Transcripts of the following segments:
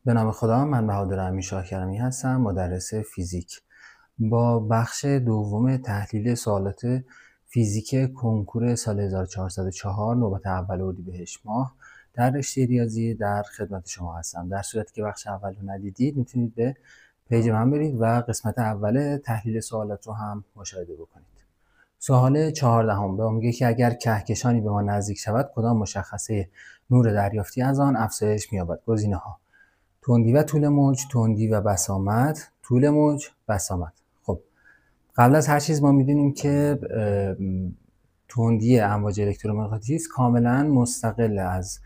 به نام خدا، من بهادر امین شاکرمی هستم، مدرس فیزیک. با بخش دوم تحلیل سوالات فیزیک کنکور سال 1404 نوبت اول اردیبهشت ماه در رشته ریاضی در خدمت شما هستم. در صورتی که بخش اول رو ندیدید میتونید به پیج من برید و قسمت اول تحلیل سوالات رو هم مشاهده بکنید. سوال 14 به ما میگه که اگر کهکشانی به ما نزدیک شود کدام مشخصه نور دریافتی از آن افزایش می‌یابد؟ گزینه‌ها: تندی و طول موج، تندی و بسامد، طول موج، بسامد. خب قبل از هر چیز ما میدونیم که تندی امواج الکترومغناطیس کاملا مستقل از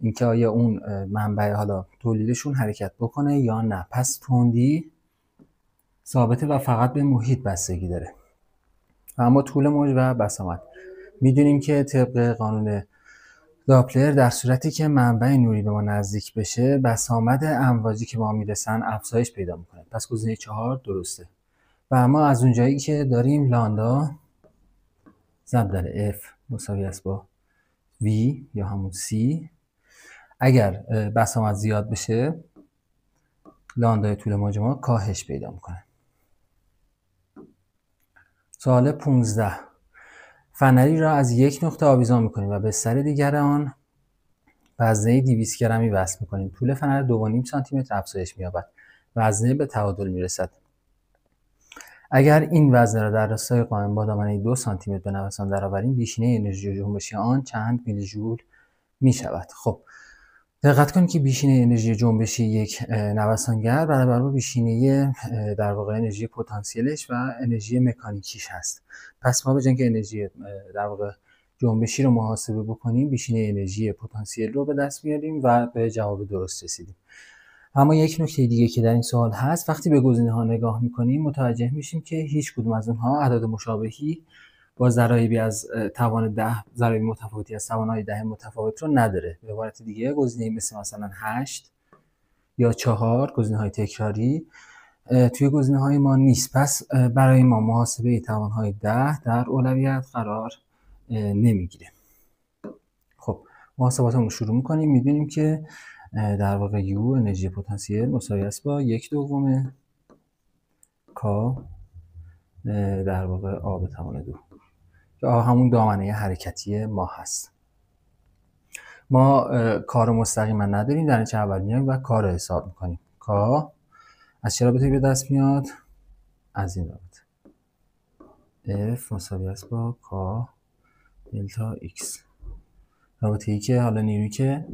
اینکه آیا اون منبع حالا تولیدشون حرکت بکنه یا نه. پس تندی ثابته و فقط به محیط بستگی داره. اما طول موج و بسامد میدونیم که طبق قانون داپلر در صورتی که منبع نوری به ما نزدیک بشه بسامد امواجی که ما میرسن افزایش پیدا میکنه. پس گزینه 4 درسته. و اما از اونجایی که داریم لامدا ضرب در F مساوی است با V یا همون C، اگر بسامد زیاد بشه لاندای طول موج ما کاهش پیدا میکنه. سوال 15: فنری را از یک نقطه آویزان میکنیم و به سر دیگر آن وزنه 200 گرمی وصل میکنیم. طول فنر 2.5 سانتی متر افزایش می‌یابد. وزنه به تعادل میرسد. اگر این وزنه را در راستای قائم با دامنه 2 سانتی متر به نوسان درآوریم بیشینه انرژی جنبشی آن چند میلی ژول میشود؟ خب دقت کنید که بیشینه انرژی جنبشی یک نوسانگر برابر با بیشینه در واقع انرژی پتانسیلش و انرژی مکانیکیش هست. پس ما به جای اینکه انرژی در واقع جنبشی رو محاسبه بکنیم بیشینه انرژی پتانسیل رو به دست میاریم و به جواب درست رسیدیم. اما یک نکته دیگه که در این سوال هست، وقتی به گزینه‌ها نگاه میکنیم متوجه میشیم که هیچ کدوم از اونها اعداد مشابهی با ضرایبی از توان 10 ضرایب متفاوتی از توانای 10 متفاوت رو نداره. به عبارت دیگه گزینه مثلا 8 یا 4 گزینه‌های تکراری توی گزینه‌های ما نیست. پس برای ما محاسبه توانهای 10 در اولویت قرار نمیگیره. خب محاسباتمون رو شروع میکنیم. میبینیم که در واقع یو انرژی پتانسیل مساوی است با 1/2 کا در واقع آ به توان 2 که آ همون دامنه حرکتی ما هست. ما کار مستقیما نداریم، در نتیجه اول میایم و کار رو حساب میکنیم. کا از چه رابطه‌ای به دست میاد؟ از این رابطه. F مساوی است با کا دلتا X. رابطه‌ای که حالا نیرویی که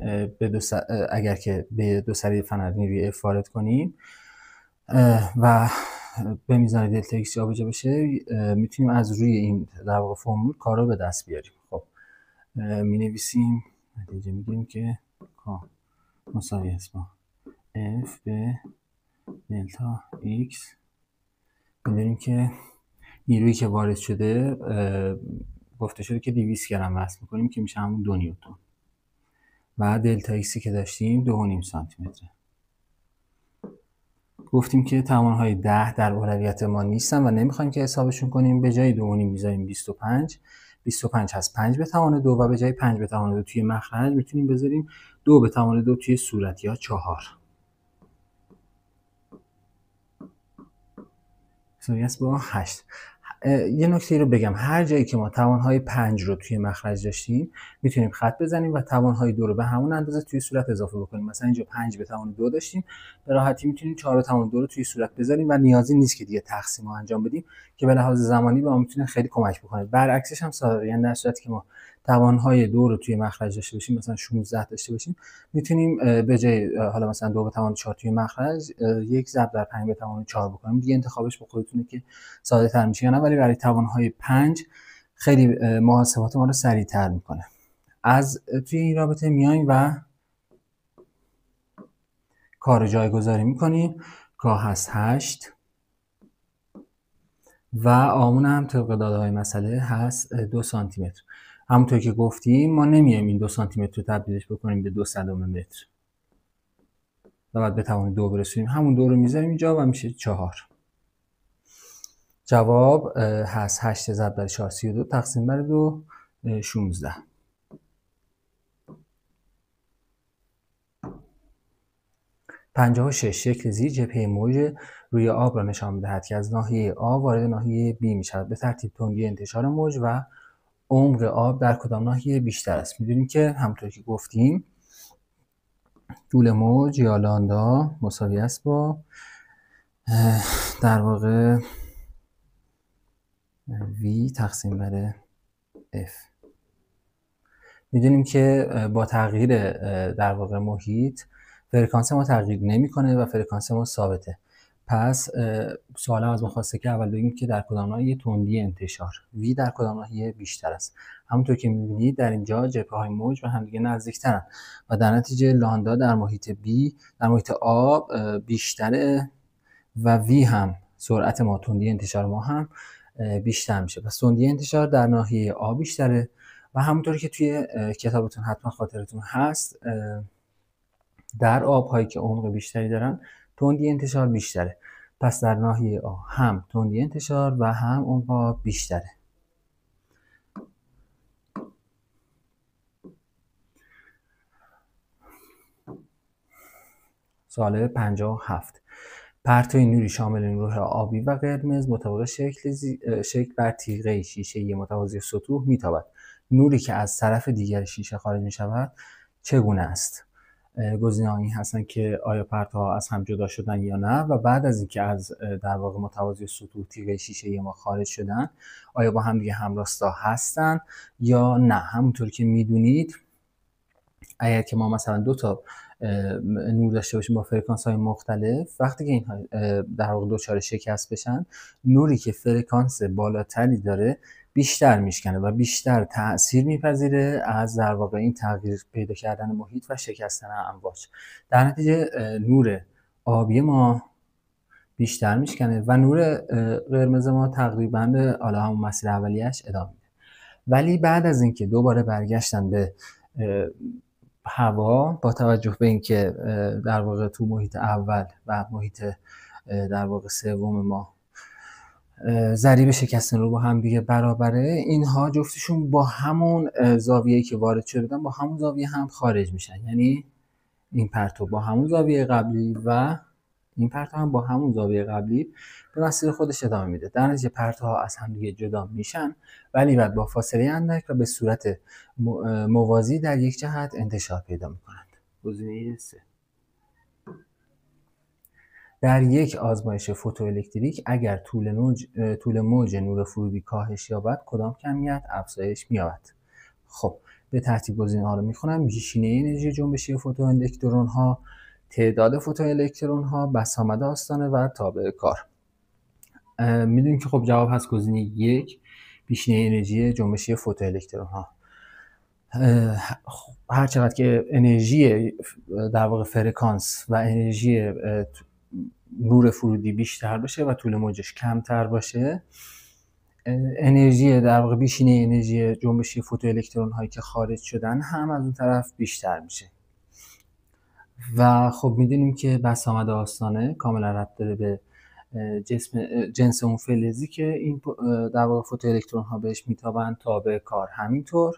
اگر که به دو سری فنر نیروی F وارد کنیم و به میزان دلتا X جابجا بشه میتونیم از روی این در واقع فرمول کار رو به دست بیاریم. خب می نویسیم، نتیجه میگیریم که کا مساوی است با F به دلتا X. می‌دونیم که نیرویی که وارد شده گفته شده که 200 گرم وصل میکنیم که میشه همون 2 نیوتن و دلتا ایکسی که داشتیم 2.5 سانتی متره. گفتیم که توانهای 10 در اولویت ما نیستن و نمیخوایم که حسابشون کنیم. به جای 2.5 میذاریم 25. 25 هست 5 به توان 2 و به جای 5 به توان 2 توی مخرج میتونیم بذاریم 2 به توان 2 توی صورت یا 4. مساوی است با 8. یه نکته رو بگم، هر جایی که ما توانهای 5 رو توی مخرج داشتیم میتونیم خط بزنیم و توانهای 2 رو به همون اندازه توی صورت اضافه بکنیم. مثلا اینجا 5 به توان 2 داشتیم، به راحتی میتونیم 4 به توان 2 رو توی صورت بذاریم و نیازی نیست که دیگه تقسیم رو انجام بدیم که به لحاظ زمانی به ما میتونه خیلی کمک بکنه. برعکسش هم صادقه، یعنی در صورتی که ما توانهای 2 رو توی مخرج داشته باشیم، مثلا 16 داشته باشیم، میتونیم به جای حالا مثلا 2 به توان 4 توی مخرج 1 ضرب در 5 به توان 4 بکنیم. دیگه انتخابش با خودتونه که ساده تر میشه یا نه، ولی برای توانهای 5 خیلی محاسبات ما رو سریع تر میکنه. از توی این رابطه میایم و کار جایگذاری میکنیم. کا هست 8 و آمون هم طبق داده های مسئله هست 2 سانتی متر. همونطور که گفتیم ما نمیایم این 2 سانتی متر رو تبدیلش بکنیم به 2 صدم متر و بعد به توان 2 برسونیم. همون 2 رو میذاریم اینجا و میشه 4. جواب هست 8 ضرب در 4 32 تقسیم بر 2 16. 56 شکل زیر جبهه موج روی آب را نشان می‌دهد که از ناحیه A وارد ناحیه B می‌شود. به ترتیب تندی انتشار موج و عمق آب در کدام ناحیه بیشتر است؟ می‌دونیم که همونطور که گفتیم طول موج یا لامدا مساوی است با در واقع V تقسیم بر F. می‌دونیم که با تغییر در واقع محیط فرکانس ما تغییر نمی‌کنه و فرکانس ما ثابته. پس سوالم از ما خواسته که اول بگیم که در کدام ناحیه تندی انتشار V در کدام ناحیه بیشتر است. همونطور که می‌بینید در اینجا جبهه‌های موج به همدیگه نزدیک‌ترن و در نتیجه لامدا در محیط B در محیط آب بیشتره و V هم سرعت ما تندی انتشار ما هم بیشتر میشه. پس تندی انتشار در ناحیه A بیشتره و همونطوری که توی کتابتون حتما خاطرتون هست در آب‌هایی که عمق بیشتری دارن تندی انتشار بیشتره. پس در ناحیه A هم تندی انتشار و هم عمق آب بیشتره. سوال 57 پرتوی نوری شامل نورهای آبی و قرمز مطابق شکل بر تیغه شیشه‌ای متوازی سطوح میتابد. نوری که از طرف دیگر شیشه خارج میشود چگونه است؟ گزینه‌ها این هستن که آیا پرتوها از هم جدا شدن یا نه و بعد از اینکه از در واقع متوازی سطوح تیغه شیشه‌ای ما خارج شدن آیا با هم دیگه همراستا هستن یا نه. همونطور که میدونید اگر که ما مثلا دو تا نور داشته باشیم با فرکانس های مختلف وقتی که اینها در واقع دچار شکست بشن نوری که فرکانس بالاتری داره بیشتر میشکنه و بیشتر تأثیر میپذیره از در واقع این تغییر پیدا کردن محیط و شکستن امواج. در نتیجه نور آبی ما بیشتر میشکنه و نور قرمز ما تقریبا به حالا همون مسیر اولیه‌اش ادامه میده. ولی بعد از اینکه دوباره برگشتن به هوا با توجه به اینکه در واقع تو محیط اول و محیط در واقع سوم ما ضریب شکستن رو با هم دیگه برابره اینها جفتشون با همون زاویه‌ای که وارد شدن با همون زاویه هم خارج میشن. یعنی این پرتو با همون زاویه قبلی و این پرتو هم با همون زاویه قبلی به مسیر خودش ادامه میده. در نتیجه پرتوها از هم دیگه جدا میشن ولی بعد با فاصله اندک و به صورت موازی در یک جهت انتشار پیدا میکنند. گزینه 3. در یک آزمایش فوتوالکتریک اگر طول موج نور فرودی کاهش یابد کدام کمیت افزایش می‌یابد؟ خب به ترتیب گزینه‌ها رو میخونم. بیشینه انرژی جنبشی فوتوالکترون‌ها، تعداد فوتوالکترون‌ها، بسامد آستانه و تابع کار. میدونیم که خب جواب هست گزینه 1 بیشینه انرژی جنبشی فوتوالکترون‌ها. هر چقدر که انرژی در واقع فرکانس و انرژی نور فرودی بیشتر باشه و طول موجش کمتر باشه انرژی در واقع بیشینه انرژی جنبشی فوتوالکترون هایی که خارج شدن هم از اون طرف بیشتر میشه. و خب میدونیم که بسامد آستانه کاملا ربط داره به جنس اون فلزی که این در واقع فوتوالکترون ها بهش میتابن، تابع کار همینطور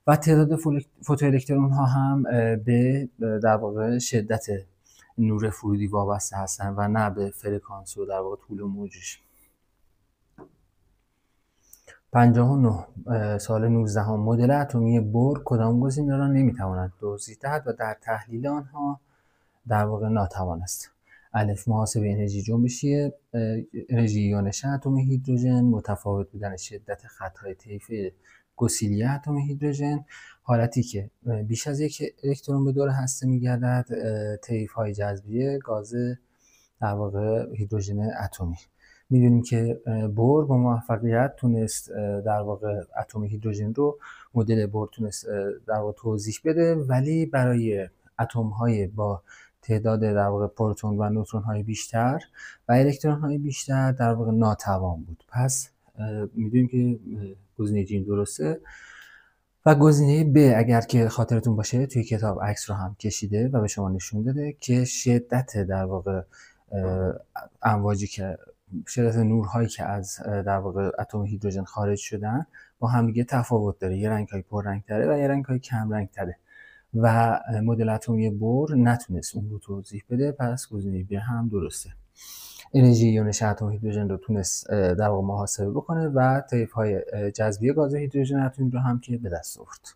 و تعداد فوتوالکترون ها هم به در واقع شدت نور فرودی وابسته هستن و نه به فرکانس و در واقع طول موجش. 59 سال 19 مدل اتمی بور کدام گزینه را نمیتواند توضیح دهد و در تحلیل آنها در واقع ناتوان است؟ الف محاسبه انرژی جنبشی انرژی یونش اتم هیدروژن، متفاوت بودن شدت خطهای طیف گسیلی اتم هیدروژن، حالتی که بیش از یک الکترون به دور هسته میگردد، طیف های جذبی گاز در واقع هیدروژن اتمی. میدونیم که بور با موفقیت تونست در واقع اتم هیدروژن رو مدل بور تونست در واقع توضیح بده ولی برای اتم های با تعداد در واقع پروتون و نوترون های بیشتر و الکترون های بیشتر در واقع ناتوان بود. پس میدونیم که گزینه جیم درسته. و گزینه ب اگر که خاطرتون باشه توی کتاب عکس رو هم کشیده و به شما نشون داده که شدت در واقع امواجی که شدت نورهایی که از در واقع اتم هیدروژن خارج شدن با هم دیگه تفاوت داره. یه رنگ‌های پررنگ‌تره و یه رنگ‌های کم رنگ‌تره و مدل اتمی بور نتونست اون رو توضیح بده، پس گزینه B هم درسته. انرژی یونش اتم هیدروژن رو تونست در واقع محاسبه بکنه و طیف‌های جذبی گاز هیدروژن اتمی رو هم که به دست آورد.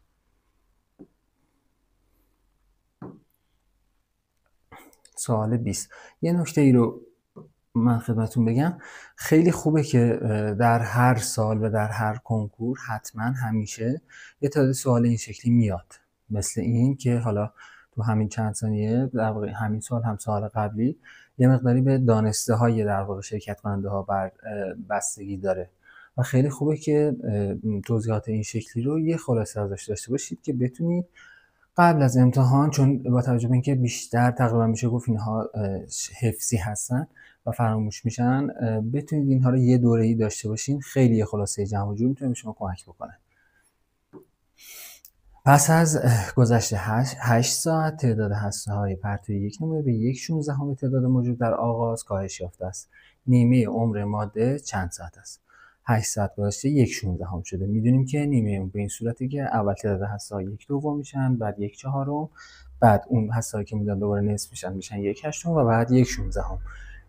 سوال 20. یه نکته ای رو من خدمتون بگم، خیلی خوبه که در هر سال و در هر کنکور حتما همیشه یه تعداد سوال این شکلی میاد، مثل این که حالا تو همین چند ثانیه در واقع همین سال هم سال قبلی یه مقداری به دانسته های در واقع شرکت کننده ها بر بستگی داره و خیلی خوبه که توضیحات این شکلی رو یه خلاصه ازش داشته باشید که بتونید قبل از امتحان، چون با توجه به اینکه بیشتر تقریبا میشه گفت اینها حفظی هستن و فراموش میشن، بتونید اینها رو یه دوره‌ای داشته باشین. خیلی خلاصه جمع و جور میتونه به شما کمک بکنه. پس از گذشت 8 ساعت تعداد هسته‌های پرتوی یک نمره به 1/16 تعداد موجود در آغاز کاهش یافته است. نیمه عمر ماده چند ساعت است؟ 8 ساعت گذشته 1/16 شده. میدونیم که نیمه عمر به این صورتی که اول تعداد هسته‌ها 1/2 میشن، بعد 1/4، بعد اون هسته‌هایی که میدن دوباره نصف میشن 1/8 و بعد 1/16.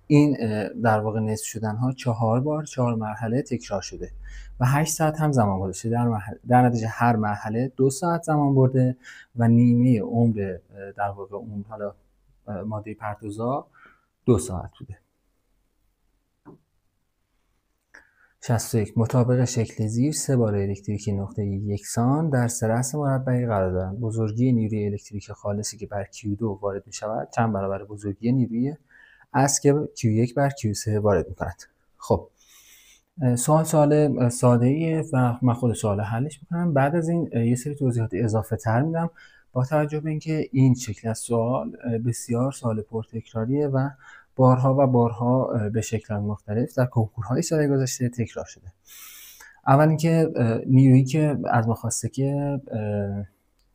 این در واقع نصف شدن ها 4 بار 4 مرحله تکرار شده و 8 ساعت هم زمان گذاشته. در نتیجه هر مرحله 2 ساعت زمان برده و نیمه عمر در واقع اون حالا ماده پرتوزا 2 ساعت بوده. 61. مطابق شکل زیر 3 بار الکتریکی نقطه یکسان در 3 رأس مربعی قرار دارند. بزرگی نیروی الکتریک خالصی که بر Q2 وارد می شود چند برابر بزرگی نیروی است که Q1 بر Q3 وارد می کند. خب سوال ساده ایه و من خود سوال حلش میکنم. بعد از این یه سری توضیحات اضافه تر میدم با توجه به اینکه این شکل از سوال بسیار سوال پرتکراریه و بارها و بارها به شکل‌های مختلف در کنکورهای سال گذشته تکرار شده. اول اینکه نیرویی که از ما خواسته که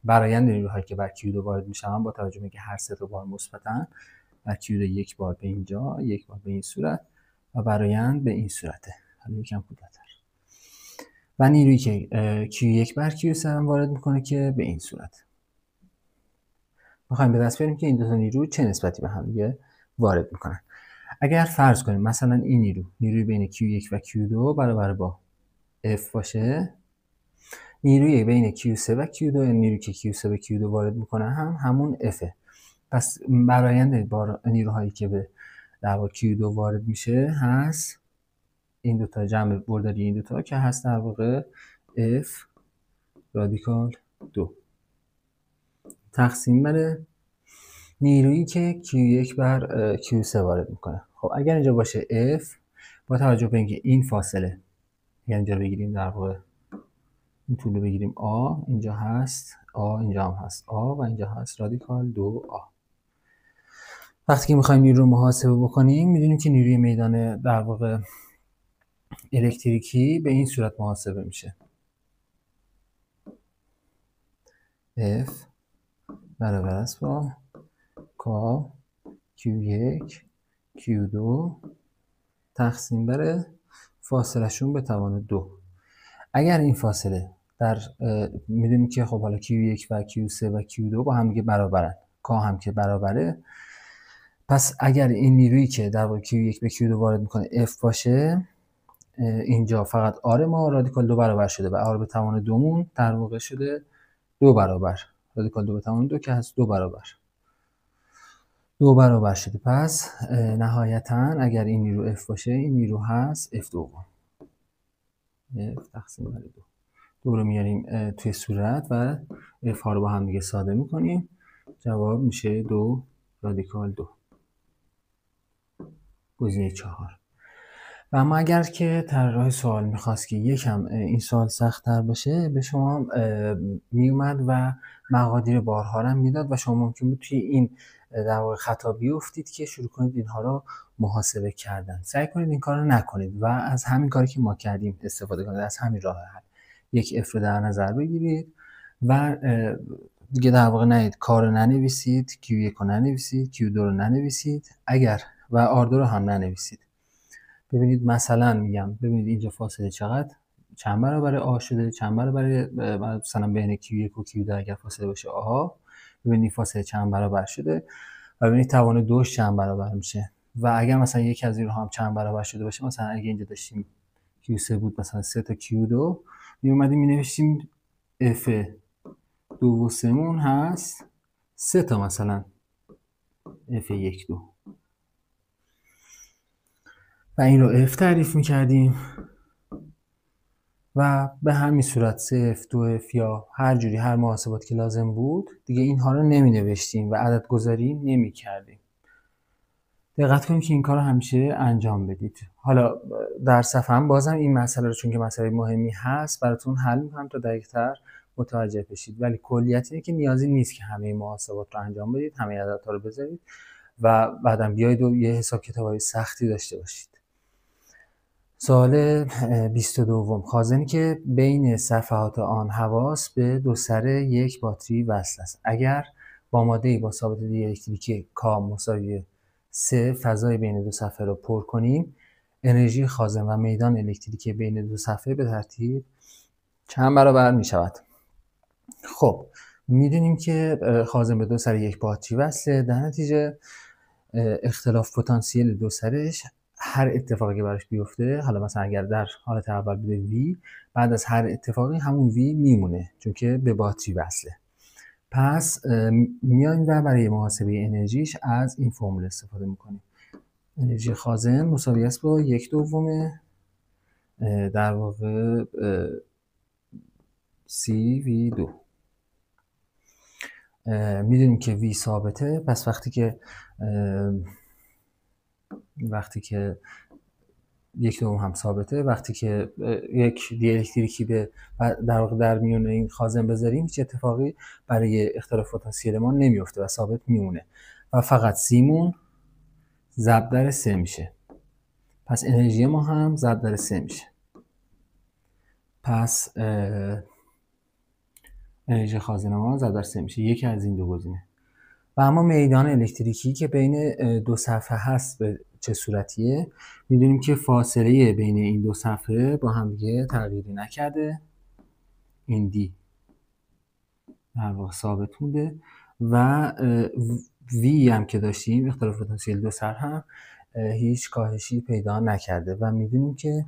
برآیند نیروهایی که بر Q2 وارد میشن با توجه به اینکه هر سه بار مثبتن، بر Q2 یک بار به اینجا، یک بار به این صورت و برآیند به این صورته. حالا یکم کوتاه‌تر. و نیرویی که Q1 بر Q3 وارد میکنه که به این صورت. میخوایم به دست بیاریم که این دو تا نیرو چه نسبتی به هم دیگه وارد میکنن. اگر فرض کنیم مثلا این نیروی بین Q1 و Q2 برابر با F باشه، نیروی بین Q3 و Q2 یعنی نیرویی که Q3 به Q2 وارد میکنه هم همون Fه. پس برآیند نیروهایی که به در واقع Q2 وارد میشه هست این دوتا جمع برداری این دوتا که هست در واقع F رادیکال 2 تقسیم بر نیرویی که Q1 بر Q3 وارد میکنه. خب اگر اینجا باشه F، با توجه به اینکه این فاصله، یعنی اینجا بگیریم در واقع این طول رو بگیریم A، اینجا هست A، اینجا هم هست A و اینجا هست رادیکال 2A. وقتی که میخوایم نیرو رو محاسبه بکنیم میدونیم که نیروی میدان در واقع الکتریکی به این صورت محاسبه میشه. F برابر است با K Q1 Q2 تقسیم بر فاصله شون به توان 2. اگر این فاصله در میدونیم که خب حالا Q1 و Q3 و Q2 با هم دیگه برابرن، K هم که برابره، پس اگر این نیرویی که در واقع Q1 به Q2 وارد میکنه F باشه، اینجا فقط آر ما رادیکال 2 برابر شده و آر به توان 2 مون در واقع شده 2 برابر. رادیکال 2 به توان 2 که هست 2 برابر شده. پس نهایتا اگر این نیرو F باشه این نیرو هست F دوم. F تقسیم بر 2. 2 رو میاریم توی صورت و F ها رو با هم دیگه ساده میکنیم. جواب میشه 2 رادیکال 2. گزینه 4. و اما اگر که طراح سوال میخواست که یکم این سوال سخت‌تر باشه، به شما میومد و مقادیر بارها رو میداد و شما ممکن بود توی این در واقع خطا بیفتید که شروع کنید اینها رو محاسبه کردن. سعی کنید این کار رو نکنید و از همین کاری که ما کردیم استفاده کنید، از همین راه حل. یک F رو در نظر بگیرید و دیگه در واقع نهید کار رو ننویسید، Q1 رو ننویسید، Q2 رو ننویسید، اگر و R2 رو هم ننویسید. ببینید مثلا میگم ببینید اینجا فاصله چند برابر A شده، چند برابر مثلا بین Q1 و Q2 اگر فاصله باشه A، ببینید فاصله چند برابر شده و ببینید توان دوش چند برابر میشه. و اگر مثلا یکی از اینها هم چند برابر شده باشه، مثلا اگه اینجا داشتیم Q3 بود، مثلا 3 تا Q2 می اومدیم می نوشتیم F2 و 3 مون هست 3 تا مثلا F1 2 و این رو F تعریف می کردیم و به همین صورت 3F 2F یا هر جوری هر محاسباتی که لازم بود دیگه اینها رو نمی نوشتیم و عدد گذاری نمی کردیم. دقت کنید که این کار رو همیشه انجام بدید. حالا در صفحه هم بازم این مسئله رو، چون که مسئله مهمی هست، براتون حل می‌کنم تا دقیق‌تر متوجه بشید، ولی کلیت اینه که نیازی نیست که همه محاسبات رو انجام بدید، همه عددها رو بذارید و بعدم بیاید و یه حساب کتابای سختی داشته باشید. سوال 22 خازنی که بین صفحات آن حواس به دو سر یک باتری وصل است. اگر با ماده‌ای با ثابت دیالکتریکی K مساوی 3 فضای بین دو صفحه را پر کنیم، انرژی خازن و میدان الکتریکی بین دو صفحه به ترتیب چند برابر می شود؟ خب میدونیم که خازن به دو سر یک باتری وصله، در نتیجه اختلاف پتانسیل دو سرش هر اتفاقی که براش بیفته، حالا مثلا اگر در حالت اول بوده V، بعد از هر اتفاقی همون V میمونه چون که به باتری وصله. پس میایم و برای محاسبه انرژیش از این فرمول استفاده میکنیم. انرژی خازن مساوی است با 1/2 در واقع CV2. میدونیم که V ثابته، پس وقتی که 1/2 هم ثابته، وقتی که یک دیالکتریکی به در واقع در میون این خازن بذاریم، هیچ اتفاقی برای اختلاف پتانسیل ما نمیفته و ثابت میمونه و فقط سیمون ضرب در 3 میشه. پس انرژی ما هم ضرب در 3 میشه. پس انرژی خازن ما ضرب در 3 میشه، یکی از این دو گزینه. و اما میدان الکتریکی که بین دو صفحه هست به چه صورتیه؟ میدونیم که فاصله بین این دو صفحه با هم دیگه تغییری نکرده، این دی در واقع ثابت مونده و وی هم که داشتیم، اختلاف پتانسیل دو سر هم هیچ کاهشی پیدا نکرده و میدونیم که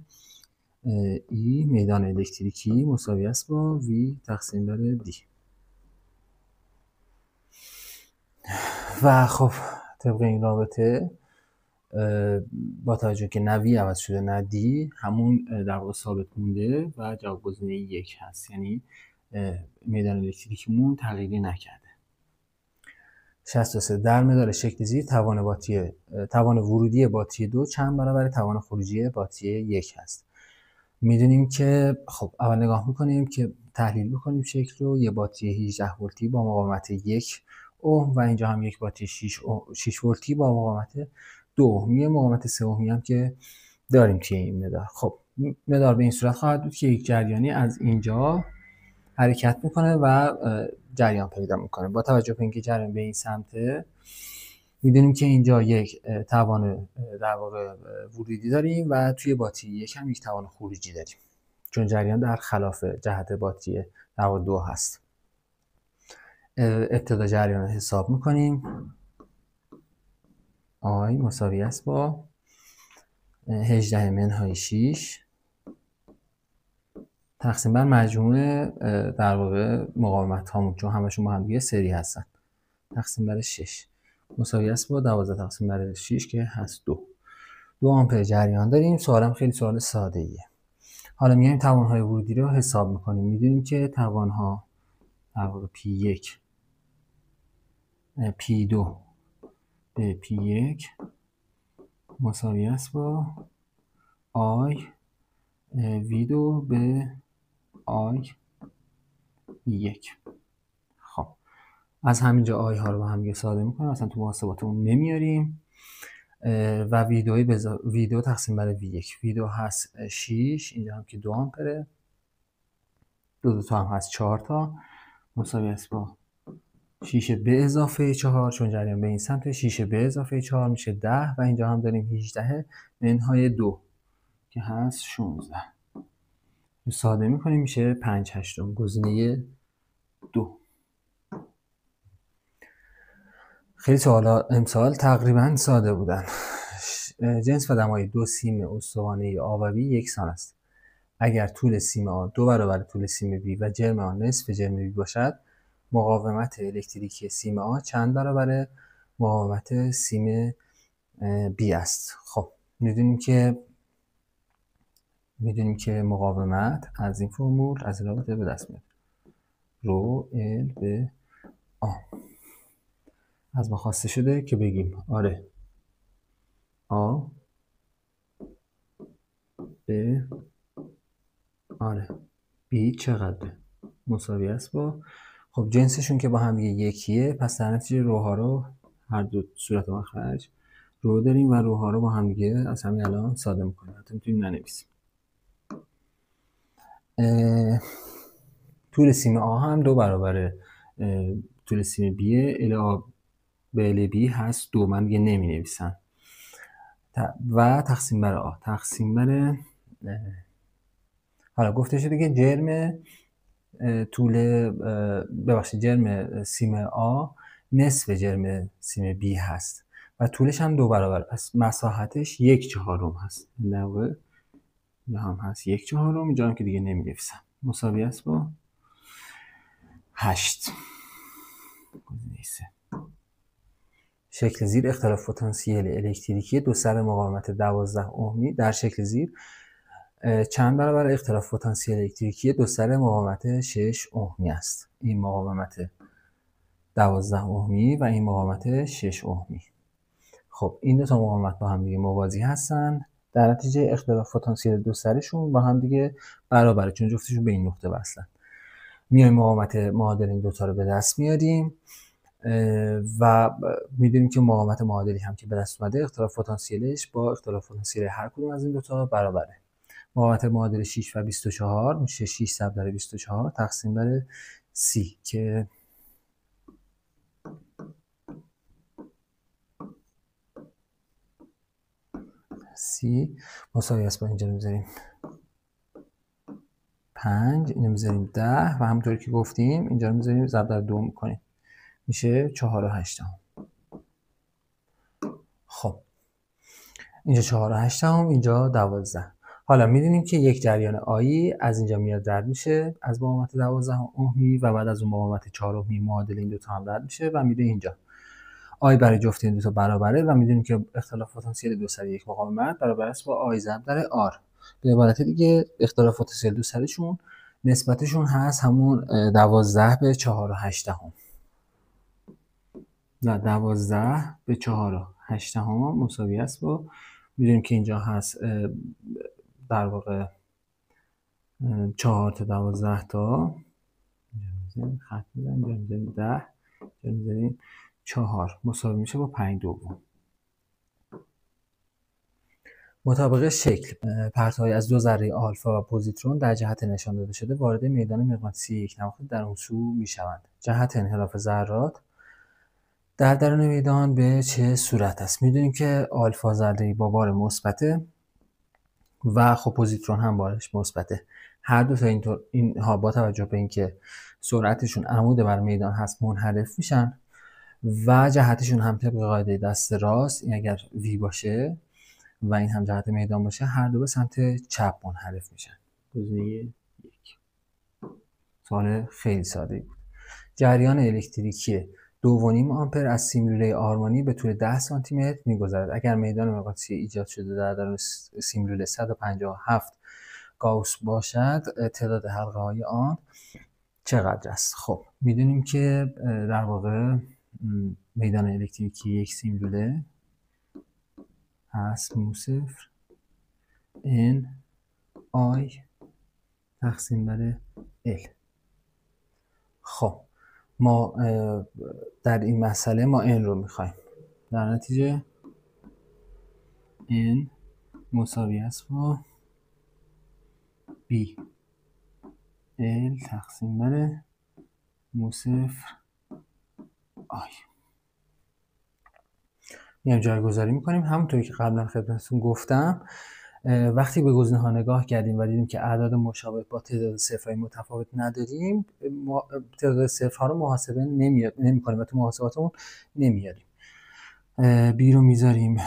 ای میدان الکتریکی مساوی است با وی تقسیم بر دی. و خب طبق این رابطه با توجه که نه وی عوض شده نه دی، همون در واقع ثابت مونده و جواب گزینه 1 هست، یعنی میدان الکتریکیمون تغییری نکرده. 63 در مدار شکل زیر توان ورودی باتری 2 چند برابر توان خروجی باتری 1 هست. میدونیم که خب اول نگاه میکنیم که تحلیل بکنیم شکل رو. یه باتری 18 ولتی با مقاومت 1 اوم و اینجا هم یک باتری 6 ولتی با مقاومت 2 اوم، یه مقاومت 3 اومی هم که داریم توی این مدار. خب مدار به این صورت خواهد بود که یک جریانی از اینجا حرکت میکنه و جریان پیدا میکنه. با توجه به اینکه جریان به این سمته، میدونیم که اینجا یک توان در واقع ورودی داریم و توی باتری یک هم یک توان خروجی داریم، چون جریان در خلاف جهت باتری در واقع 2 هست. ابتدا جریان رو حساب میکنیم. آی مساوی است با 18 منهای 6 تقسیم بر مجموع در واقع مقاومت هامون، چون همشون با هم دیگه سری هستن، تقسیم بر 6 مساوی است با 12 تقسیم بر 6 که هست 2 آمپر جریان داریم. سوالم خیلی سوال ساده ایه. حالا میایم توانهای ورودی رو حساب میکنیم. میدونیم که توانها در واقع P1 P2 به P1 مساوی است با I V2 به I V1. خب از همینجا آی ها رو با هم ساده میکنیم، اصلا تو محاسباتمون نمیاریم و ویدو تقسیم بر V1. ویدو هست 6، اینجا هم که 2 آمپره، 2 تا هم هست 4 تا، مساوی است با 6 به اضافه 4، چون جریان به این سمت 6 به اضافه 4 میشه 10 و اینجا هم داریم 18 منهای 2 که هست 16. ساده میکنیم میشه 5/8 گزینه 2. خیلی سوالا امسال تقریبا ساده بودن. جنس و دمای دو سیم استوانه آ و بی یکسان است. اگر طول سیم آ 2 برابر طول سیم بی و جرم آن نصف جرم بی باشد، مقاومت الکتریکی سیم آ چند برابر مقاومت سیم بی است؟ خب میدونیم که مقاومت از این فرمول از این رابطه به دست میاد. رو ال به آ. از ما خواسته شده که بگیم آره آ به آره بی چقدره؟ مساوی است با، خب جنسشون که با هم یکیه، پس در نتیجه روها رو هر دو صورت مخرج رو داریم و روها رو با هم دیگه از همین الان ساده میکنیم. حتی میتونیم ننویسیم. طول سیم آ هم 2 برابر طول سیم بیه. ال آ به ال بی هست 2، من دیگه نمی نویسم. و تقسیم بر آ. تقسیم بر حالا گفته شده که جرم جرم سیم آ نصف جرم سیم بی هست و طولش هم 2 برابر، پس مساحتش 1/4 هست. اینجا هم هست 1/4، اینجا هم که دیگه نمی نویسم. مساوی است با 8. شکل زیر اختلاف پتانسیل الکتریکی دو سر مقاومت 12 ohمی در شکل زیر چند برابر اختلاف پتانسیل الکتریکی دو سر مقاومت 6 ohمی است. این مقاومت 12 ohمی و این مقاومت 6 ohمی. خب این دو تا مقاومت با هم دیگه موازی هستن، در نتیجه اختلاف پتانسیل دو سرشون با هم دیگه برابره، چون جفتشون به این نقطه وصلن. میایم مقاومت معادل این دوتا رو به دست میاریم و میدونیم که مقاومت معادلی هم که به دست اومده اختلاف پتانسیلش با اختلاف پتانسیل هر کدوم از این دوتا برابره. مقاومت معادل 6 و 24 میشه 6 ضرب در 24 تقسیم بر 30 که مساوی است با اینجا میذاریم 5، اینو میذاریم 10 و همونطوری که گفتیم اینجا رو میذاریم ضرب در 2 میکنیم، میشه 4 و 8. خب اینجا 4 و 8، اینجا 12. حالا میدونیم که یک جریان آیی از اینجا میاد رد میشه از مقاومت 12 ohمی و بعد از اون مقاومت 4 ohمی معادل این دو تا هم رد میشه و میره اینجا. آی برای جفت این دو تا برابره و میدونیم که اختلاف پتانسیل دو سر یک مقاومت برابر است با آی ضرب در آر. به عبارت دیگه اختلاف پتانسیل دو سرشون نسبتشون هست همون 12 به 4 و 8 هم. نه 12 به 4 و 8 هم مساوی است با، میدونیم که اینجا هست در واقع 4 تا 12 تا خط میزنیم، اینجا میزنیم 10، اینجا میزنیم 4 مساوی میشه با 5/2. مطابق شکل پرتوهای از دو ذره آلفا و پوزیترون در جهت نشان داده شده وارد میدان مغناطیسی یک نواخت در اون سو میشوند. جهت انحراف ذرات در درون میدان به چه صورت است؟ میدونیم که آلفا ذره‌ای با بار مثبته و خب پوزیترون هم بارش مثبته. هر دو تا اینها با توجه به اینکه سرعتشون عمود بر میدان هست منحرف میشن و جهتشون هم طبق قاعده دست راست، این اگر وی باشه و این هم جهت میدان باشه هر دو به سمت چپ منحرف میشن. گزینه 1. سوال خیلی ساده بود. جریان الکتریکی 2.5 آمپر از سیم لوله آرمانی به طول 10 سانتی متر میگذرد. اگر میدان مغناطیسی ایجاد شده در درون سیم لوله 157 گاوس باشد، تعداد حلقه های آن چقدر است؟ خب میدونیم که در واقع میدان الکتریکی یک سیم لوله هست موصفر N I تقسیم بر L. خب ما در این مسئله ما N رو میخوایم، در نتیجه N مساوی است با B L تقسیم بر موصفر I. میام جایگذاری میکنیم همونطوری که قبلا خدمتتون گفتم. وقتی به گزینه ها نگاه کردیم و دیدیم که اعداد مشابه با تعداد صفرهای متفاوت نداریم، تعداد صفرها رو محاسبه نمی‌کنیم و تو محاسباتمون نمیاریم. بی رو میذاریم 157،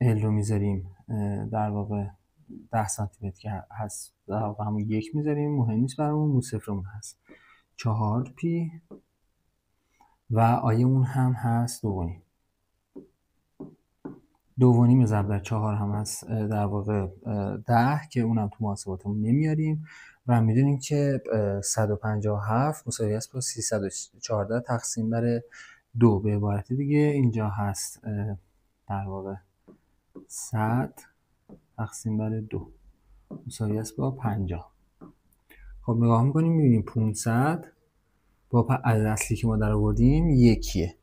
ال رو میذاریم در واقع 10 سانتی متر که هست، در واقع همون یک میذاریم، مهم نیست برامون، مو صفرمون هست 4 پی و آیمون هم هست 2.5 ضرب در 4 هم هست در واقع 10 که اونم تو محاسباتمون نمیاریم و میدونیم که 157 مساوی است با 314 تقسیم بر 2. به عبارت دیگه اینجا هست در واقع 100 تقسیم بر 2 مساوی است با 50. خب نگاه میکنیم میبینیم 500 با عدد اصلی که ما در آوردیم یکیه.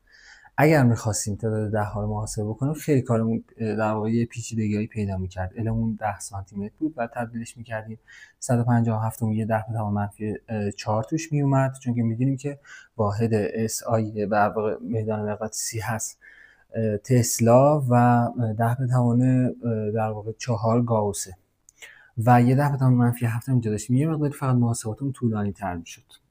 اگر میخواستیم تعداد 10 ها رو محاسبه بکنیم خیلی کارمون در واقع یه پیچیدگی‌هایی پیدا میکرد. المون 10 سانتی متر بود و تبدیلش میکردیم 157 مون یه 10 به توان منفی 4 توش میومد، چون که میدونیم که واحد اس آی در واقع میدان مغناطیسی هست تسلا و 10 به توان در واقع 4 گاوسه و یه 10 به توان منفی 7 اینجا داشتیم. یه مقدار فقط محاسباتمون طولانی تر میشد.